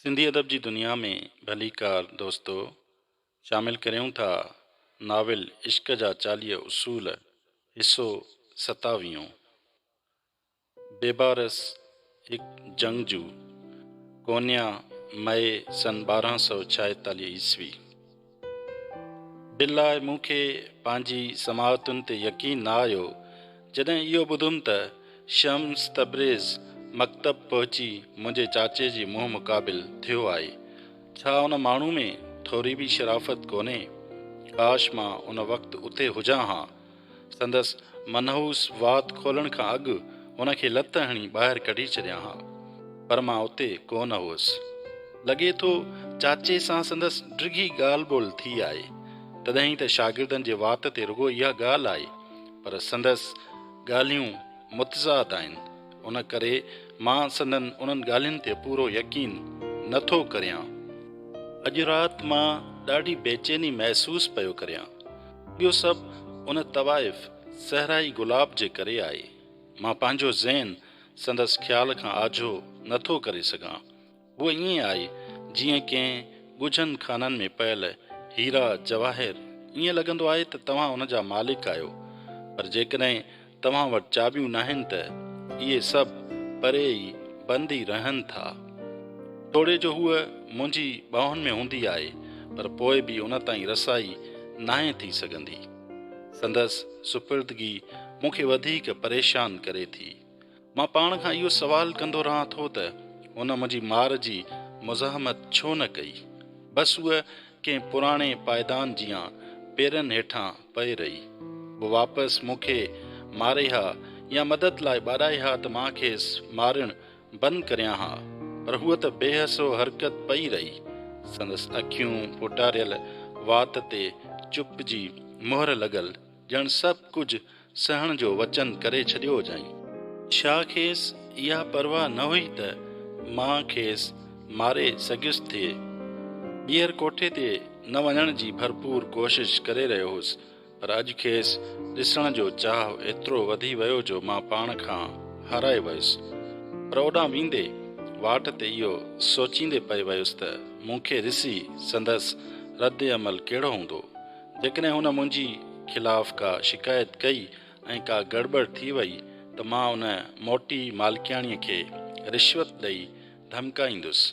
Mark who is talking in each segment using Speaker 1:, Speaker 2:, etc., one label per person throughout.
Speaker 1: सिंधी अदब जी दुनिया में भली कार दोस्तों शामिल करियूं था नाविल इश्क जा 40 उसूल हिस्सो 27। बेबारस एक जंगजू कोन्या मई सन 1246 ईस्वी। बिल्लाए मूंखे पंहिंजी समाअतुनि ते यकीन न आयो जॾहिं इहो ॿुधुमि त शम्स तबरेज़ मकतब पहुची मुंहिंजे चाचे जी मुंहुं मुक़ाबिल थियो आहे। छा उन माण्हू में थोरी बि शराफ़त कोन्हे? काश मां उन वक़्तु उते हुजां हा। संदसि मनहूस वात खोलण खां अॻु उनखे लत हणी ॿाहिरि कढी छॾियां हा, पर मां उते कोन हुअसि। लॻे थो चाचे सां संदसि डिघी ॻाल्हि ॿोल थी आहे। तॾहिं त शागिर्दनि जे वात ते रुॻो इहा ॻाल्हि आहे, पर संदसि ॻाल्हियूं मुतज़ाद आहिनि। उन करे मां संदनि उन्हनि ॻाल्हियुनि ते पूरो यकीन नथो करियां। अॼु राति मां ॾाढी बेचैनी महसूस पियो करियां। इहो सभु उन तवाइफ़ सहराई गुलाब जे करे आहे। मां पंहिंजो ज़हन संदसि ख़्याल खां आझो नथो करे सघां। उहो ईअं आहे जीअं कंहिं ॻुझनि खाननि में पयल हीरा जवाहिर। ईअं लॻंदो आहे त तव्हां उन जा मालिक आहियो, पर जेकॾहिं तव्हां वटि चाबियूं न आहिनि त इहे सभु परे ई बंदि ई रहनि था। तोड़े जो हूअ मुंहिंजी ॿाहुनि में हूंदी आहे, पर पोइ बि उन ताईं रसाई नाहे थी सघंदी। संदसि सुपुर्दगी मूंखे वधीक परेशान करे थी। मां पाण खां इहो सवाल कंदो रहां थो त उन मुंहिंजी मार जी मुज़ाहमत छो न कई। बसि उहा कंहिं पुराणे पायदान जियां पेरनि हेठां पए रही। वो वापसि मूंखे मारे हा या मदद लाइ ॿाॾाए हा त मां खेसि मारणु बंदि करियां हा, पर हूअ त बेहसो हरकत पई रही। संदसि अखियूं फुटारियल वात ते चुप जी मोहर लॻल, ॼण सभु कुझु सहण जो वचन करे छॾियो हुजांइ। छा खेसि इहा परवाह न हुई त मां खेसि मारे सघियुसि थे। ॿीहर कोठे ते न वञण जी भरपूर कोशिश करे रहियो हुउसि, पर अॼु खेसि ॾिसण जो चाह एतिरो वधी वियो जो मां पाण खां हाराए वियुसि। पर ओॾां वेंदे वाट ते इहो सोचींदे पई वियुसि त मूंखे ॾिसी संदसि रद्द अमल कहिड़ो हूंदो जेकॾहिं हुन मुंहिंजी ख़िलाफ़ का शिकायत कई ऐं का गड़बड़ थी वई त मां उन मोटी मालिकियाणीअ खे रिश्वत ॾेई धमकाईंदुसि।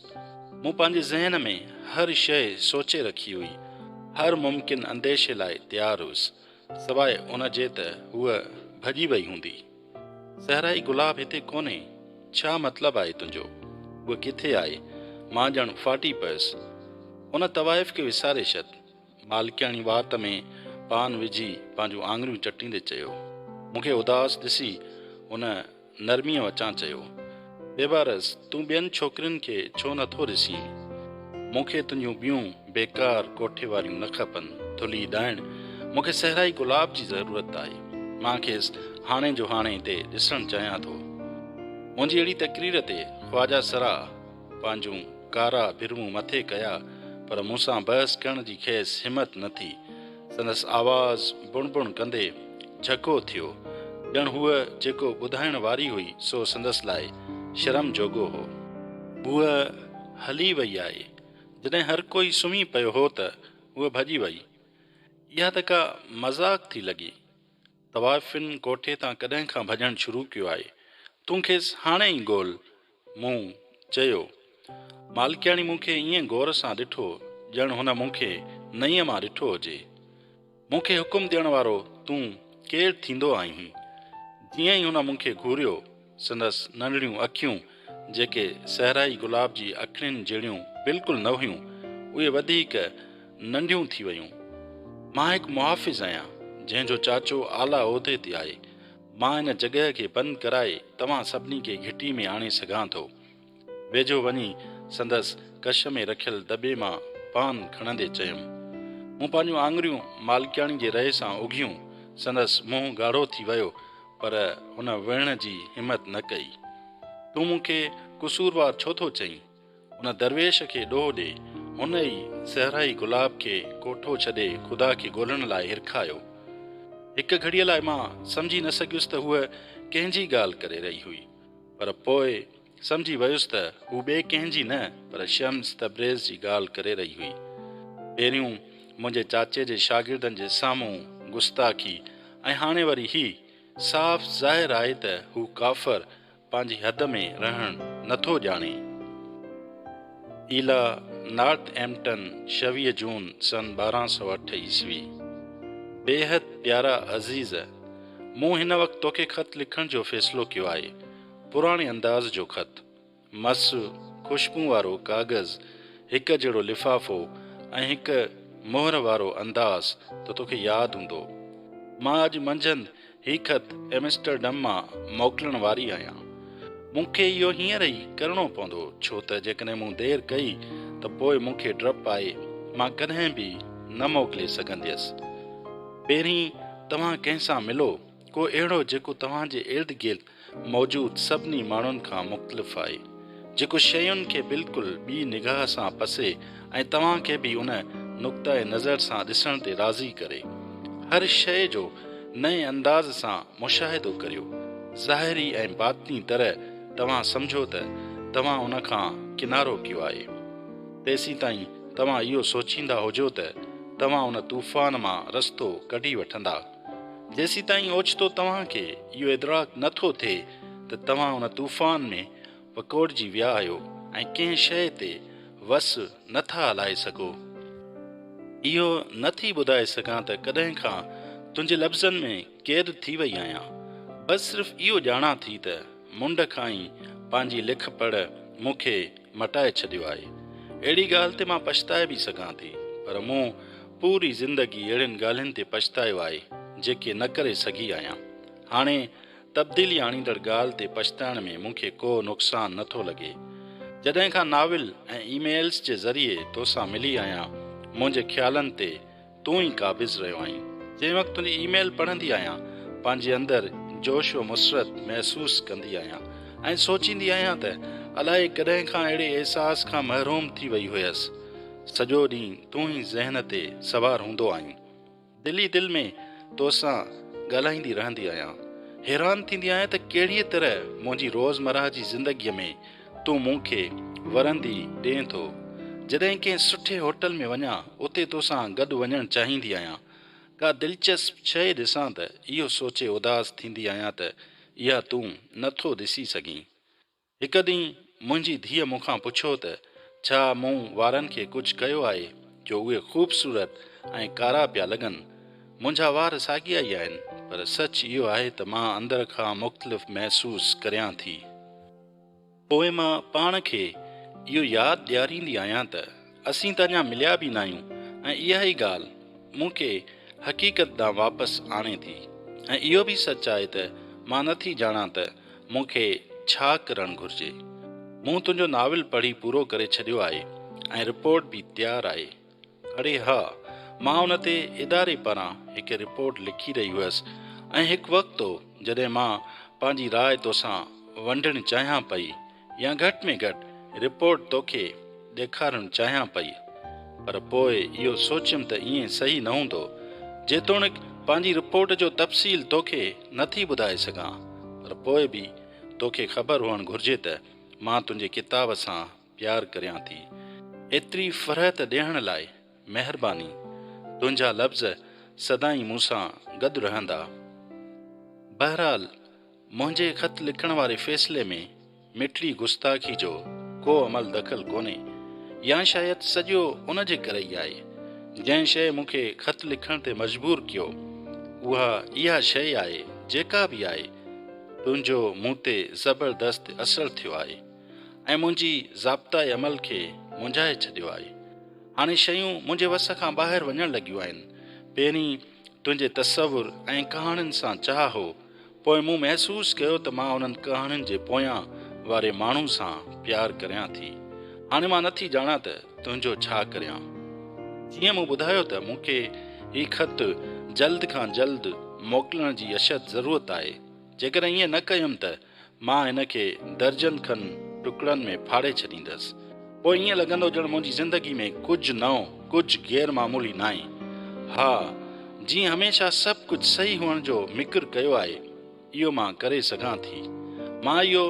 Speaker 1: मूं पंहिंजे ज़हन में हर शइ सोचे रखी हुई, हर मुमकिन अंदेशे लाइ तयारु हुउसि, सवाइ उन जे त हूअ भॼी वई हूंदी। सहराई गुलाब हिते कोन्हे। छा मतिलबु आहे तुंहिंजो? उहा किथे आहे? मां ॼण फाटी पियुसि। उन तवाइफ़ खे विसारे छॾ। मालिकियाणी वात में पान विझी पंहिंजूं आङिरियूं चटींदे चयो। मूंखे उदास ॾिसी उन नरमीअ वचां चयो, बेबारस तूं ॿियनि छोकिरियुनि खे छो नथो ॾिसीं? मूंखे तुंहिंजूं ॿियूं बेकार कोठे वारियूं न खपनि। थुली ॾाइण मूंखे सहराई गुलाब जी ज़रूरत आहे। मां खेसि हाणे जो हाणे हिते ॾिसणु चाहियां थो। मुंहिंजी अहिड़ी तकरीर ते ख़्वाजा सरा पंहिंजूं कारा भिरूं मथे कया, पर मूंसां बहस करण जी खेसि हिमत न थी। संदसि आवाज़ बुणबुण कंदे झको थियो, ॼण हूअ जेको ॿुधाइण वारी हुई सो संदसि लाइ शर्म जोॻो हो। हूअ हली वई आहे। जॾहिं हर कोई सुम्ही पियो हो त हूअ भॼी वई। इहा त का मज़ाक थी लॻी। तवाइफ़िन कोठे तां कॾहिं खां भॼणु शुरू कयो आहे। तूं खेसि हाणे ई ॻोल्ह, मूं चयो। मालिकियाणी मूंखे ईअं गौर सां ॾिठो ॼण हुन मूंखे नईअ मां ॾिठो हुजे। मूंखे हुकुम ॾियण वारो तूं केरु थींदो आहीं? जीअं ई हुन मूंखे घूरियो, संदसि नंढड़ियूं अखियूं जेके सहराई गुलाब जी अखियुनि जहिड़ियूं बिल्कुलु न हुयूं, उहे वधीक नंढियूं थी वयूं। मां हिकु मुहाफ़िज़ आहियां जंहिंजो चाचो आला उहिदे ते आहे। मां इन जॻह खे बंदि कराए तव्हां सभिनी खे घिटी में आणे सघां थो। वेझो वञी संदसि कश में रखियल दॿे मां पान खणंदे चयुमि। मूं पंहिंजूं आङिरियूं मालिकियाणी जे रहे सां उघियूं। संदसि मुंहुं ॻाढ़ो थी वियो, पर हुन विढ़ण जी हिमत न कई। तूं मूंखे कसूरवार छो थो चईं? उन दरवेश खे ॾोह ॾे। हुन ई सहराई गुलाब खे कोठो छॾे ख़ुदा खे ॻोल्हण लाइ हिरखायो। हिकु घड़ीअ लाइ मां सम्झी न सघियुसि त हूअ कंहिंजी ॻाल्हि करे रही हुई, पर पोइ सम्झी वियुसि त हू ॿिए कंहिंजी न पर शम्स तब्रेज़ जी ॻाल्हि करे रही हुई। पहिरियों मुंहिंजे चाचे जे शागिर्दनि जे साम्हूं गुस्ताखी ऐं हाणे वरी ही साफ़ ज़ाहिर आहे त हू काफ़र पंहिंजी हद में रहणु नथो ॼाणे। ईला नॉर्थ एम्पटन 26 जून सन 1208 ईस्वी। बेहद प्यारा अज़ीज़, मूं हिन वक़्तु तोखे ख़त लिखण जो फ़ैसिलो कयो आहे। पुराणे अंदाज़ जो ख़त, मस ख़ुशबू वारो कागज़, हिकु जहिड़ो लिफ़ाफ़ो ऐं हिकु मोहर वारो अंदाज़ त तोखे यादि हूंदो। मां अॼु मंझंदि हीउ ख़त एम्स्टरडम मां मोकिलण वारी आहियां। मूंखे इहो हींअर ई करिणो पवंदो, छो त जेकॾहिं मूं देरि कई त पोइ मूंखे डपु आहे मां कॾहिं बि न मोकिले सघंदसि। पहिरीं तव्हां कंहिंसां मिलो, को अहिड़ो जेको तव्हांजे इर्द गिर्द मौजूदु सभिनी माण्हुनि खां मुख़्तलिफ़ आहे, जेको शयुनि खे बिल्कुलु ॿी निगाह सां पसे ऐं तव्हांखे बि उन नुक़्ताए नज़र सां ॾिसण ते राज़ी करे। हर शइ जो नए अंदाज़ सां मुशाहिदो करियो। ज़ाहिरी ऐं बातिनी तरह तव्हां सम्झो त तव्हां उन खां किनारो कयो आहे। तेसीं ताईं तव्हां इहो सोचींदा हुजो त तव्हां उन तूफ़ान मां रस्तो कढी वठंदा। जेसीं ताईं ओचितो तव्हांखे इहो इदराक नथो थिए त तव्हां उन तूफ़ान में वकोड़जी विया आहियो ऐं कंहिं शइ ते वस नथा हलाए सघो। इहो नथी ॿुधाए सघां त कॾहिं खां तुंहिंजे लफ़्ज़नि में क़ैद थी वई आहियां। बसि सिर्फ़ु इहो ॼाणा थी त मुंड खां ई पंहिंजी लिख पढ़ मूंखे मटाए छॾियो आहे। अहिड़ी ॻाल्हि ते मां पछताए बि सघां थी, पर मूं पूरी ज़िंदगी अहिड़ियुनि ॻाल्हियुनि ते पछतायो आहे जेके न करे सघी आहियां। हाणे तब्दीली आणींदड़ ॻाल्हि ते पछताइण में मूंखे को नुक़सानु नथो लॻे। जॾहिं खां नाविल ऐं ईमेल्स जे ज़रिए तोसां मिली आहियां, मुंहिंजे ख़्यालनि ते तूं ई क़ाबिज़ रहियो आहीं। जंहिं वक़्तु तुंहिंजी ईमेल पढ़ंदी आहियां, पंहिंजे अंदरि जोश व मुसरत महसूसु कंदी आहियां ऐं सोचींदी आहियां त अलाए कॾहिं खां अहिड़े अहसास खां महरूम थी वई हुयसि। सॼो ॾींहुं तूं ई ज़हन ते सवारु हूंदो आहीं। दिल ई दिलि में तोसां ॻाल्हाईंदी रहंदी आहियां। हैरान थींदी आहियां त कहिड़ीअ तरह मुंहिंजी रोज़मर्रा जी ज़िंदगीअ में तूं मूंखे वरंदी ॾिए थो। जॾहिं कंहिं सुठे होटल में वञा, उते तोसां गॾु वञणु चाहींदी आहियां। का दिलचस्प शइ ॾिसां त इहो सोचे उदास थींदी आहियां त इहा तूं नथो ॾिसी सघीं। हिकु ॾींहुं मुंहिंजी धीअ मूंखां पुछो त छा मूं वारनि खे कुझु कयो आहे जो उहे ख़ूबसूरत ऐं कारा पिया लॻनि। मुंहिंजा वार साॻिया ई आहिनि, पर सच इहो आहे त मां अंदर खां मुख़्तलिफ़ महसूसु करियां थी। पोइ मां पाण खे इहो यादि ॾियारींदी आहियां त असीं त अञा मिलिया बि न आहियूं ऐं इहा ई ॻाल्हि मूंखे हक़ीक़त ॾांहुं वापसि आणे थी। ऐं इहो बि सच आहे त मां नथी ॼाणां त मूंखे छा करणु घुरिजे। मूं तुंहिंजो नाविल पढ़ी पूरो करे छॾियो आहे ऐं रिपोर्ट बि तयारु आहे। अड़े हा, मां उन ते इदारे पारां हिकु रिपोर्ट लिखी रही हुअसि ऐं हिकु वक़्तु हो जॾहिं मां पंहिंजी राय तोसां वंडणु चाहियां पई, या घटि में घटि रिपोर्ट तोखे ॾेखारणु चाहियां पई। पर पोइ इहो सोचियमि त ईअं सही न हूंदो। जेतोणीकि पंहिंजी रिपोर्ट जो तफ़सील तोखे नथी ॿुधाए सघां, पर पोइ बि तोखे ख़बर हुअणु घुरिजे त मां तुंहिंजे किताब सां प्यारु करियां थी। एतिरी फ़रहत ॾियण लाइ महिरबानी। तुंहिंजा लफ़्ज़ सदाईं मूंसां गॾु रहंदा। बहरहाल, मुंहिंजे ख़त लिखण वारे फ़ैसिले में मिठड़ी गुस्ताखी जो को अमल दख़ल कोन्हे, या शायदि सॼो उन जे करे ई आहे। जंहिं शइ मूंखे ख़त लिखण ते मजबूर कयो, उहा इहा शइ आहे जेका बि आहे, तुंहिंजो मूं ते ज़बरदस्त असरु थियो आहे ऐं मुंहिंजी ज़ाब्ताए अमल खे मुंझाए छॾियो आहे। हाणे शयूं मुंहिंजे वस खां ॿाहिरि वञणु लॻियूं आहिनि। पहिरीं तुंहिंजे तसवुर ऐं कहाणियुनि सां चाह हो, पोइ मूं महसूसु कयो त मां उन्हनि कहाणियुनि जे पोयां वारे माण्हू सां प्यारु करियां थी। हाणे मां नथी ॼाणां त तुंहिंजो छा करियां। जीअं मूं ॿुधायो त मूंखे हीउ ख़त जल्द खां जल्द मोकिलण जी अशद ज़रूरत आहे। जेकॾहिं ईअं न कयुमि त मां हिन खे दर्जन खनि टुकड़नि में फाड़े छॾींदसि। पोइ ईअं लॻंदो ॼणु मुंहिंजी ज़िंदगी में कुझु नओं, कुझु ग़ैर मामूली न आहे। हा, जीअं हमेशह सभु कुझु सही हुअण जो मिक्र कयो आहे, इहो मां करे सघां थी। मां इहो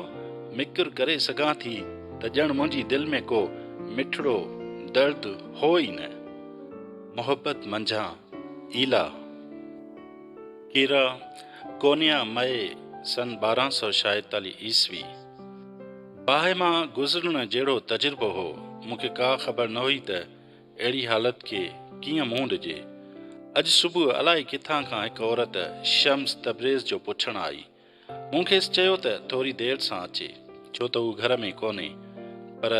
Speaker 1: मिक्र करे सघां थी त ॼण मुंहिंजी दिलि में को मिठड़ो दर्द हो ई न। मोहब्बत मंझां ईला कीरा कोनिया मए सन 1246 ईस्वी। बाहि मां गुज़रण जहिड़ो तजुर्बो हो। मूंखे का ख़बर न हुई त अहिड़ी हालत खे कीअं मुंहुं ॾिजे। अॼु सुबुह अलाए किथां खां हिकु औरत शम्स तबरेज़ जो पुछणु आई। मूं खेसि चयो त थोरी देरि सां अचे, छो त हू घर में कोन्हे, पर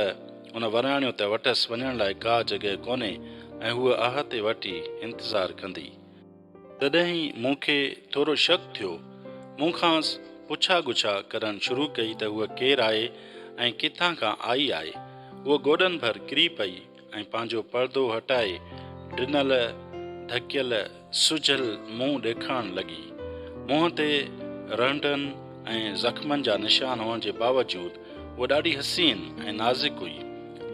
Speaker 1: हुन वराणियो त वटसि वञण लाइ का जॻह कोन्हे ऐं हूअ आहते वठी इंतज़ारु कंदी। तॾहिं मूंखे थोरो शक थियो। मूं खां पुछा गुछा करणु शुरू कई त हूअ केरु आहे ऐं किथां खां आई आहे। हूअ गोॾनि भर किरी पई ऐं पंहिंजो पर्दो हटाए ॾिनल धकियल सुजल मुंहुं ॾेखारणु लॻी। मुंहं ते रहंडनि ऐं ज़ख़्मनि जा निशान हुअण जे बावजूदि उहा ॾाढी हसीन ऐं नाज़ुक हुई।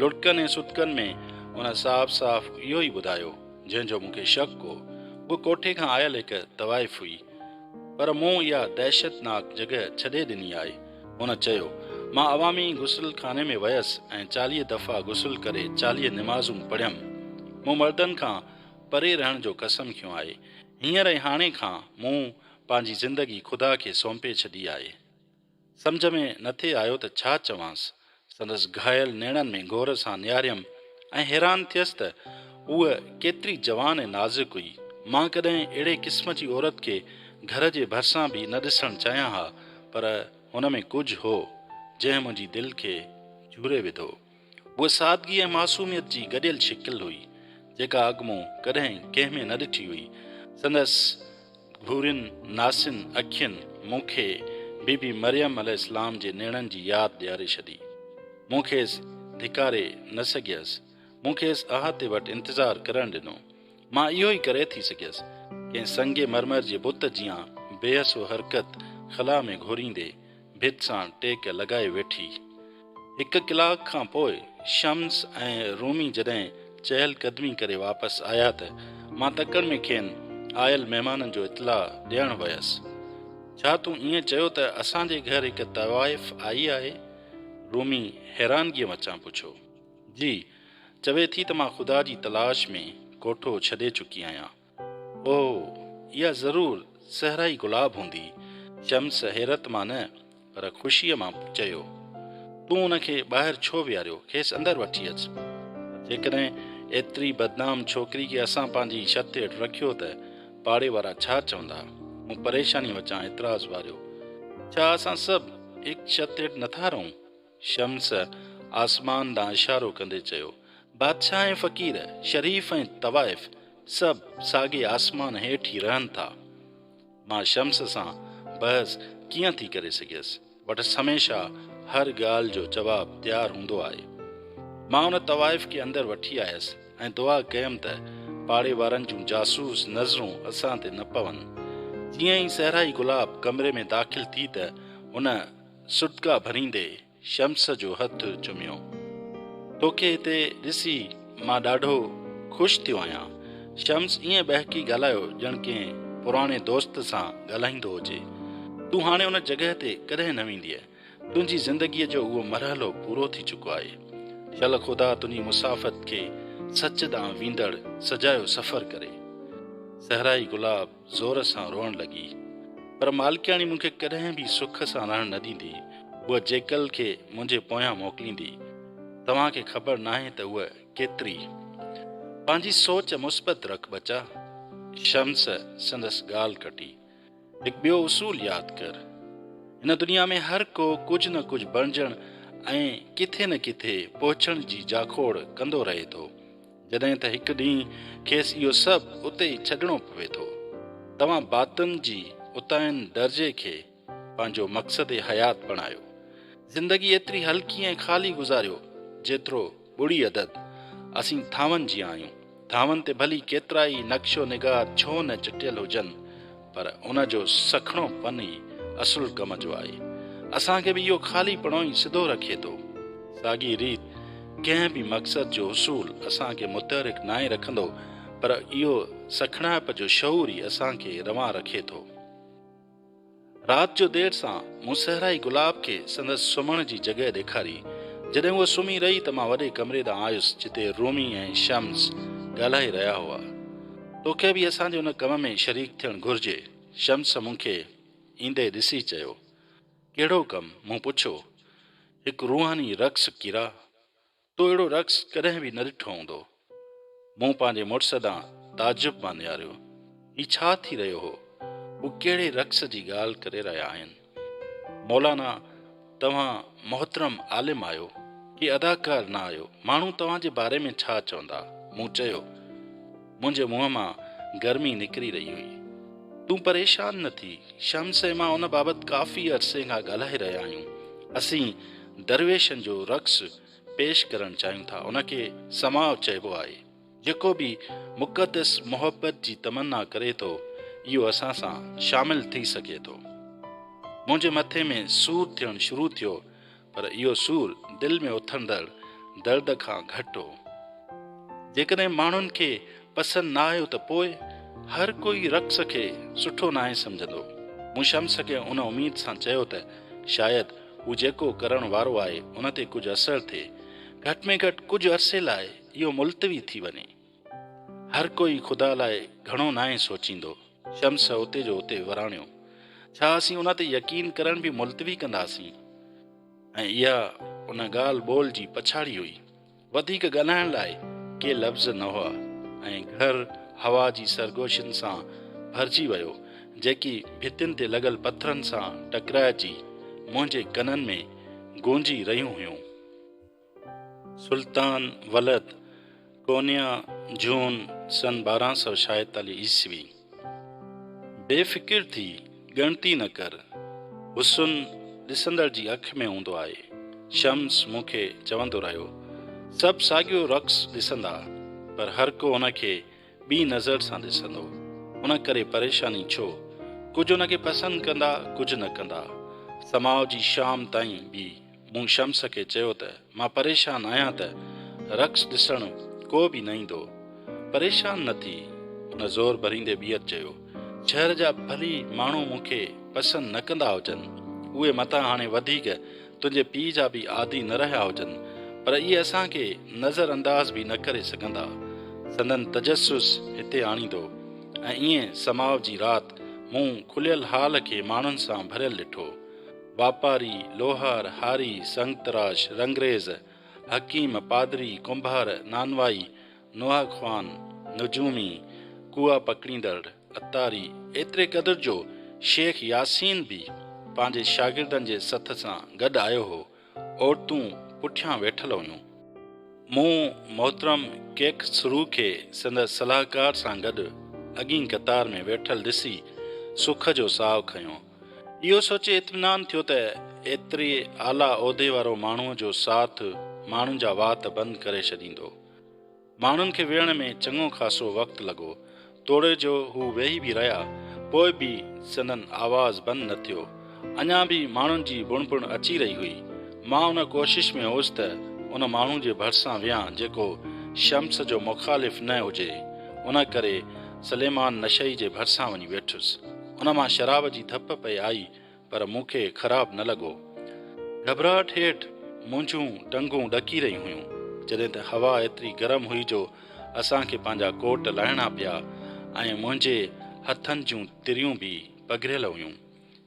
Speaker 1: लुड़कनि ऐं सुतकनि में हुन साफ़ साफ़ इहो ई ॿुधायो जंहिंजो मूंखे शक हो। उहा कोठे खां आयल हिकु तवाइफ़ हुई, पर मूं इहा दहशतनाक जॻह छॾे ॾिनी आहे। हुन चयो, मां अवामी गुसल खाने में वयसि ऐं 40 दफ़ा गुसल करे 40 निमाज़ूं पढ़ियमि। मूं मर्दनि खां परे रहण जो कसम खयो आहे। हींअर ऐं हाणे खां मूं पंहिंजी ज़िंदगी ख़ुदा खे सौंपे छॾी आहे। सम्झ में न थे आयो त छा चवांसि। संदसि घायल नेणनि में गौर सां निहारियमि ऐं हैरान थियसि त उहा केतिरी जवान ऐं नाज़ुक हुई। मां कॾहिं अहिड़े क़िस्म जी औरत खे घर जे भरिसां बि न ॾिसणु चाहियां हा, पर हुन में कुझु हो जंहिं मुंहिंजी दिलि खे झूरे विधो। उहा सादगी ऐं मासूमियत जी गॾियल शिकिल हुई जेका अॻु कॾहिं कंहिं में न ॾिठी हुई। संदसि घूरियुनि नासिन अखियुनि मूंखे बीबी मरियम अलैहिस्सलाम जे नेणनि जी यादि ॾियारे छॾी। मूं खेसि धिकारे न सघियसि। मूं खेसि अहाते वटि इंतज़ारु करणु ॾिनो। मां इहो ई करे थी सघियसि। कंहिं संगे मरमर जे बुत जियां बेहसो हरकत ख़ला में घुरींदे भित सां टेक लॻाए वेठी। 1 कलाक खां पोइ शम्स ऐं रूमी जॾहिं चहलकदमी करे वापसि आया त मां तकड़ि में खेनि आयल महिमाननि जो इतला ॾियणु वियसि। छा तूं ईअं चयो त असांजे घर हिकु तवाइफ़ आई आहे? रूमी हैरानगीअ मचां पुछो। जी, चवे थी त मां ख़ुदा जी तलाश में कोठो छॾे चुकी आहियां। ओह, इहा ज़रूरु सहराई गुलाब हूंदी। शम्स हैरत मां न पर ख़ुशीअ मां चयो। तूं हुनखे ॿाहिरि छो विहारियो? खेसि अंदरि वठी अचु। जेकॾहिं एतिरी बदनाम छोकिरी खे असां पंहिंजी छत हेठि रखियो त पाड़े वारा छा चवंदा? मूं परेशानी वचां एतिराज़ु वारियो। छा असां सभु हिकु छत हेठि नथा रहूं? शम्स आसमान ॾांहुं इशारो कंदे चयो। बादशाह ऐं फ़क़ीर, शरीफ़ ऐं तवाइफ़ सभु साॻे आसमान हेठि ई रहनि था। मां शम्स सां बहस कीअं थी करे सघियसि। वटि हमेशह हर ॻाल्हि जो जवाबु तयारु हूंदो आहे। मां हुन तवाइफ़ खे अंदरि वठी आयसि ऐं दुआ कयमि त पाड़े वारनि जूं जासूस नज़रूं असां ते न पवनि। जीअं ई सहराई गुलाब कमरे में दाख़िल थी त हुन सुटका भरींदे शम्स जो हथु चुमियो। तोखे हिते ॾिसी मां ॾाढो ख़ुशि थियो आहियां। शम्स ईअं बहकी ॻाल्हायो ॼण कंहिं पुराणे दोस्त सां ॻाल्हाईंदो हुजे। तूं हाणे हुन जॻह ते कॾहिं न वेंदीअ। तुंहिंजी ज़िंदगीअ जो उहो मरहलो पूरो थी चुको आहे। शल ख़ुदा तुंहिंजी मुसाफ़त खे सच ॾांहुं वेंदड़ सजायो सफ़र करे। सहराई गुलाब ज़ोर सां रोअण लॻी। पर मालिकाणी मूंखे कॾहिं बि सुख सां रहणु न ॾींदी। उहा जेकल खे मुंहिंजे पोयां मोकिलींदी। तव्हांखे ख़बर नाहे त उहा केतिरी। पंहिंजी सोच मुस्बत रख बचा। शम्स संदसि ॻाल्हि कटी। हिकु ॿियो उसूल यादि कर। हिन दुनिया में हर को कुझु न कुझु बणजण ऐं किथे न किथे पहुचण जी जाखोड़ कंदो रहे थो। जॾहिं त हिकु ॾींहुं खेसि इहो सभु उते ई छॾिणो पवे थो। तव्हां बातन जी उतायन दर्जे खे पंहिंजो मक़सद हयात बणायो। ज़िंदगी एतिरी हल्की ऐं ख़ाली गुज़ारियो जेतिरो ॿुड़ी अदद। असीं थांवनि जी आहियूं। थांवनि ते भली केतिरा ई नक्शो निगार छो न चिटियल हुजनि, पर उन जो सखणो पन ई असुल कम जो आहे। असांखे बि इहो ख़ालीपणो ई सिधो रखे थो। साॻी रीत कंहिं बि मक़सद जो उसूल असांखे मुतहरिक नाहे रखंदो, पर इहो सखणाइप जो शऊर ई असांखे रवां रखे थो। राति जो देर सां मूं सहराई गुलाब खे संदसि सुम्हण जी जॻहि ॾेखारी। जॾहिं उहा सुम्ही रही त मां वॾे कमरे ॾांहुं आयुसि जिते रूमी ऐं शम्स ॻाल्हाए रहिया हुआ। तोखे बि असांजे हुन कम में शरीक थियणु घुरिजे, शम्स मूंखे ईंदे ॾिसी चयो। कहिड़ो कमु? मूं पुछियो। हिकु रूहानी रक़्स कीरा, तो अहिड़ो रक़्स कॾहिं बि न ॾिठो हूंदो। मूं पंहिंजे मुड़ुस ॾांहुं ताजुब मां निहारियो। हीउ छा थी रहियो हो? हू कहिड़े रक़्स जी ॻाल्हि करे रहिया आहिनि? मौलाना, तव्हां मोहतरम आलिम आहियो कि अदाकार न आहियो, माण्हू तव्हांजे बारे में छा चवंदा? मूं चयो। मुंहिंजे मुंहं मां गर्मी निकिरी रही हुई। तूं परेशान न थी, शम्स ऐं मां उन बाबति काफ़ी अरसे खां ॻाल्हाए रहिया आहियूं। असीं दरवेशनि जो रक़्स पेश करणु चाहियूं था। उनखे समाव चइबो आहे। जेको बि मुक़दस मोहबत जी तमन्ना करे थो, इहो असां सां शामिल थी सघे थो। मुंहिंजे मथे में सूर थियणु शुरू थियो, पर इहो सूर दिलि में उथंदड़ दर्द खां घटि हो। जेकॾहिं माण्हुनि खे पसंदि न आयो त पोइ हर कोई रक़्स खे सुठो न आहे सम्झंदो। मूं शम्स खे उन उमेद सां चयो त शायदि हू जेको करण वारो आहे उन ते कुझु असरु थिए, घटि में घटि कुझु अरसे लाइ इहो मुल्तवी थी वञे। हर कोई ख़ुदा लाइ घणो न आहे सोचींदो। शम्स उते जो उते वराणियो। छा असीं उन ते यकीन करण बि मुल्तवी कंदासीं? ऐं इहा उन ॻाल्हि ॿोल जी पछाड़ी हुई। वधीक ॻाल्हाइण लाइ के लफ़्ज़ न हुआ ऐं घर हवा जी सरगोशियुनि सां भरिजी वियो, जेकी भितियुनि ते लॻल पथरनि सां टकराइजी मुंहिंजे कननि में गूंजी रहियूं हुयूं। सुल्तान वलद, कोनिया, जून सन 1246 ईस्वी। बेफ़िक्र थी ॻणती न कर, हुस्न ॾिसंदड़ जी अख में हूंदो आहे। शम्स मूंखे चवंदो रहियो। सभु साॻियो रक़्स ॾिसंदा, पर हर को उनखे ॿी नज़र सां ॾिसंदो। उन करे परेशानी छो? कुझु उनखे पसंदि कंदा, कुझु न कंदा। समाव जी शाम ताईं बि मूं शम्स खे चयो त मां परेशान आहियां त रक़्स ॾिसणु को बि न ईंदो। परेशान न थी, उन ज़ोर भरींदे ॿीहर चयो। शहर जा भली माण्हू मूंखे पसंदि न कंदा हुजनि, उहे मतां हाणे वधीक तुंहिंजे पीउ जा बि आदी न रहिया हुजनि, पर इहे असांखे नज़र अंदाज़ बि न करे सघंदा। संदन तजस्सुस हिते आणींदो ऐं ईअं समाव जी राति मूं खुलियल हाल खे माण्हुनि सां भरियल ॾिठो। वापारी, लोहार, हारी, संगतराश, रंगरेज़, हकीम, पादरी, कुंभार, नानवाई, नुआख्वान, नजूमी, कुआ पकड़ींदड़, अतारी, एतिरे क़दुर जो शेख यासीन बि पंहिंजे शागिर्दनि जे सथ सां गॾु आयो हो। औरतूं पुठियां वेठल हुयूं। मूं मोहतरम केक सरू खे संदसि सलाहकार सां गॾु अॻीं कतार में वेठल ॾिसी सुख जो साहु खयों। इहो सोचे इत्मीनान थियो त एतिरे आला उहिदे वारो माण्हूअ जो साथ माण्हुनि जा वात बंदि करे छॾींदो। माण्हुनि खे वेहण में चङो ख़ासो वक़्तु लॻो। तोड़े जो हू वेही बि रहिया, पोइ बि संदन आवाज़ बंदि न थियो। अञा बि माण्हुनि जी बुणबुण अची रही हुई। मां उन कोशिश में हुउसि त उन माण्हू जे भरिसां वियां जेको शम्स जो मुख़ालिफ़ न हुजे। उन करे सलेमान नशई जे भरिसां वञी वेठुसि। उन मां शराब जी धप पई आई, पर मूंखे ख़राब न लॻो। घबराहट हेठि मुंहिंजूं टंगूं ॾकी रहियूं हुयूं, जॾहिं त हवा एतिरी गरम हुई जो असांखे पंहिंजा कोट लाहिणा पिया ऐं मुंहिंजे हथनि जूं तिरियूं बि पघरियल हुयूं।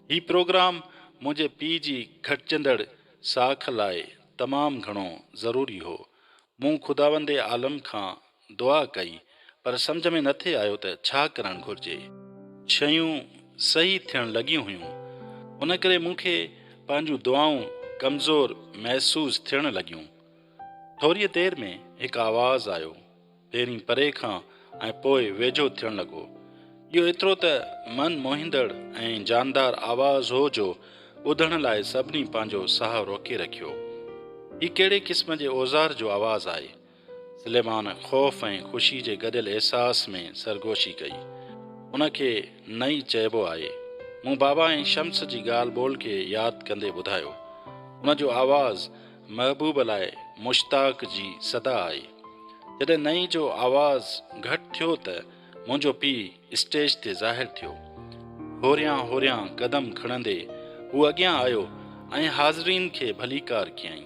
Speaker 1: हीउ प्रोग्राम मुंहिंजे पीउ जी घटिजंदड़ साख लाइ तमामु घणो ज़रूरी हो। मूं ख़ुदावंदे आलम खां दुआ कई, पर सम्झ में नथे आयो त छा करणु घुरिजे। शयूं सही थियण लॻियूं हुयूं, उन करे मूंखे पंहिंजूं दुआऊं कमज़ोर महसूसु थियण लॻियूं। थोरीअ देरि में हिकु आवाज़ु आयो, पहिरीं परे खां ऐं पोइ वेझो थियण लॻो। इहो एतिरो त मन मोहींदड़ ऐं जानदार आवाज़ हो जो ॿुधण लाइ सभिनी पंहिंजो साहु रोके रखियो। हीउ कहिड़े क़िस्म जे औज़ार जो आवाज़ु आहे? सुलेमान ख़ौफ़ ऐं ख़ुशी जे गॾियल अहसास में सरगोशी कई। उनखे नई चइबो आहे। मूं बाबा ऐं शम्स जी ॻाल्हि ॿोल खे यादि कंदे ॿुधायो। उन जो आवाज़ महबूब लाइ मुश्ताक जी सदा आहे। जॾहिं नई जो आवाज़ घटि थियो त मुंहिंजो पीउ स्टेज ते ज़ाहिर थियो। होरियां होरियां कदम खणंदे हू अॻियां आयो ऐं हाज़रीन खे भलीकार कयईं।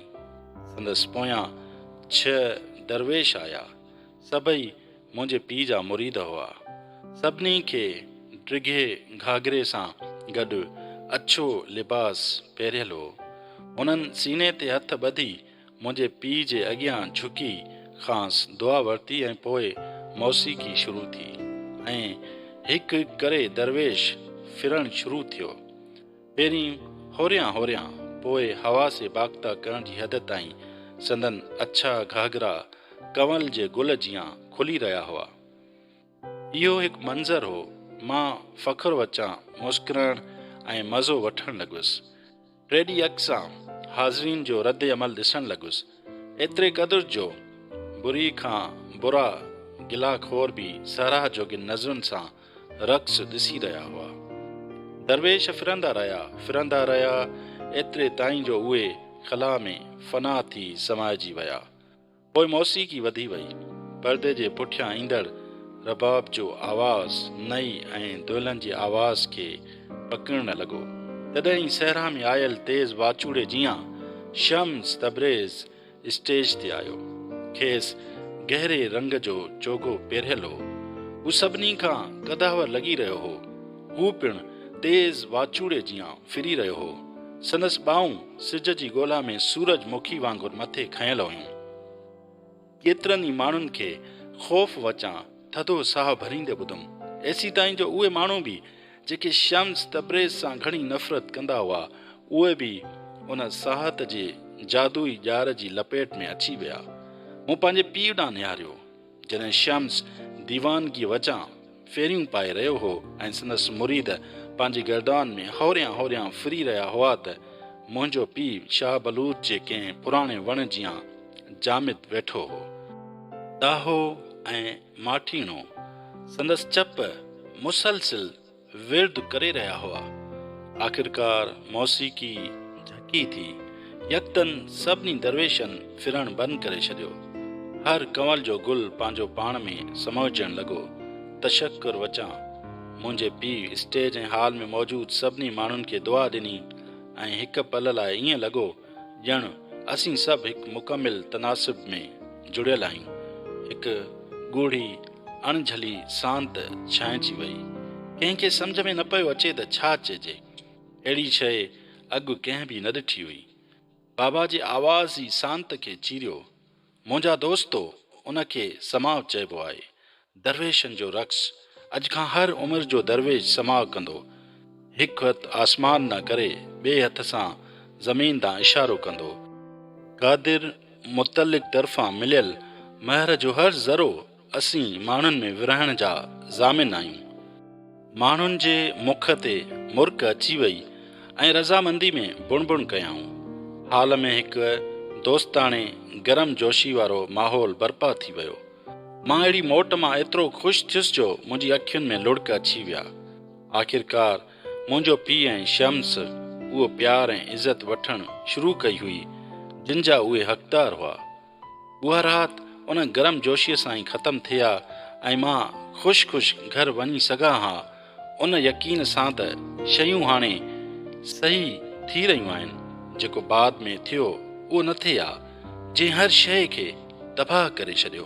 Speaker 1: संदसि पोयां 6 दरवेश आया। सभई मुंहिंजे पीउ जा मुरीद हुआ। सभिनी खे ड्रिघे घाघरे सां गॾु अछो लिबास पहिरियल हो। उन्हनि सीने ते हथ ॿधी मुंहिंजे पीउ जे अॻियां झुकी खांसि दुआ वरिती ऐं पोइ मौसीक़ी शुरू थी ऐं हिकु हिकु करे दरवेश फिरणु शुरू थियो। पहिरीं होरियां होरियां, पोइ हवा से बाख़्ता करण जी हद ताईं संदन अछा घाघरा कंवल जे गुल जियां खुली रहिया हुआ। इहो हिकु मंज़र हो। मां फ़ख़्रु वचां मुस्कुराइण ऐं मज़ो वठणु लॻुसि। टेडी अख सां हाज़रीन जो रद्द अमल ॾिसणु लॻुसि। एतिरे क़दुरु जो बुरी खां बुरा गिलाखोर बि साराह जोगिन नज़रुनि सां रक़्स ॾिसी रहिया हुआ। दरवेश फिरंदा रहिया एतिरे ताईं जो उहे ख़ला में फ़ना थी समाइजी विया। पोइ मौसीक़ी वधी वई। परदे जे पुठियां ईंदड़ रबाब जो आवाज़ नई ऐं दुहिलनि जी आवाज़ खे पकिड़णु लॻो। तॾहिं सहरा में आयल तेज़ वाचूड़े जियां शम्स तबरेज़ स्टेज ते आयो। खेसि गहरे रंग जो चोगो पहिरियल हो। हू सभिनी खां कदावर लॻी रहियो हो। हू पिणु तेज़ वाचूड़े जियां फिरी रहियो हो। संदसि ॿाहूं सिज जी ॻोल्हा में सूरजमुखी वांगुरु मथे खयल हुयूं। केतिरनि ई माण्हुनि खे ख़ौफ़ वचां थधो साहु भरींदे ॿुधुमि। एसी ताईं जो उहे माण्हू बि जेके शम्स तबरेज़ सां घणी नफ़रत कंदा हुआ, उहे बि उन साहत जे जादुई ॼार जी लपेट में अची विया। मूं पंहिंजे पीउ ॾांहुं निहारियो। जॾहिं शम्स दीवानगी वचां फेरियूं पाए रहियो हो ऐं संदसि मुरीद पंहिंजी गर्दान में होरियां होरियां फिरी रहिया हुआ त मुंहिंजो पीउ शाह बलूच जे कंहिं पुराणे वण जियां जामिद वेठो हो। दाहो ऐं माठीणो संदसि चप मुसलसिल विर्द करे रहिया हुआ। आख़िरकार मौसीक़ी झकी थी। यकदन सभिनी दरवेशनि फिरणु बंदि करे छॾियो। हर कंवल जो गुल पंहिंजो पाण में समोचणु लॻो। तशक्कुर वचां मुंहिंजे पीउ स्टेज ऐं हॉल में मौजूदु सभिनी माण्हुनि खे दुआ ॾिनी ऐं हिकु पल लाइ ईअं लॻो ॼणु असीं सभु हिकु मुकमिल तनासिब में जुड़ियल आहियूं। हिकु ॻूढ़ी अणझली सांत छांइजी वई। कंहिंखे सम्झ में न पियो अचे त छा चइजे। अहिड़ी शइ अॻु कंहिं बि न ॾिठी हुई। बाबा जी आवाज़ ई सांत खे चीरियो। मुंहिंजा दोस्तो, उनखे समाव चइबो आहे। दरवेशनि जो रक़्स। अॼु खां हर उमिरि जो दरवेश समाव कंदो। हिकु हथु आसमान न करे ॿिए हथ सां ज़मीन तां इशारो कंदो। क़ादिर मुतलिक तरफ़ां मिलियल महर जो हर ज़रो असीं माण्हुनि में विरहण जा ज़ामिन आहियूं। माण्हुनि जे मुख ते मुर्क अची वई ऐं रज़ामंदी में बुणबुण कयाऊं। हाल में हिकु दोस्ताणे गरम जोशी वारो माहौल बर्पा थी वियो। मां अहिड़ी मोट मां एतिरो ख़ुशि थियुसि जो मुंहिंजी अखियुनि में लुड़क अची विया। आख़िरकार मुंहिंजो पीउ ऐं शम्स उहो प्यार ऐं इज़त वठणु शुरू कई हुई जिन जा उहे हक़दार हुआ। उहा राति उन गरम जोशीअ सां ई ख़तमु थिया ऐं मां ख़ुशि घर वञी सघां हा उन यकीन सां त शयूं हाणे सही थी रहियूं आहिनि। जेको बाद में थियो उहो न थिए हा, जंहिं हर शइ खे तबाह करे छॾियो।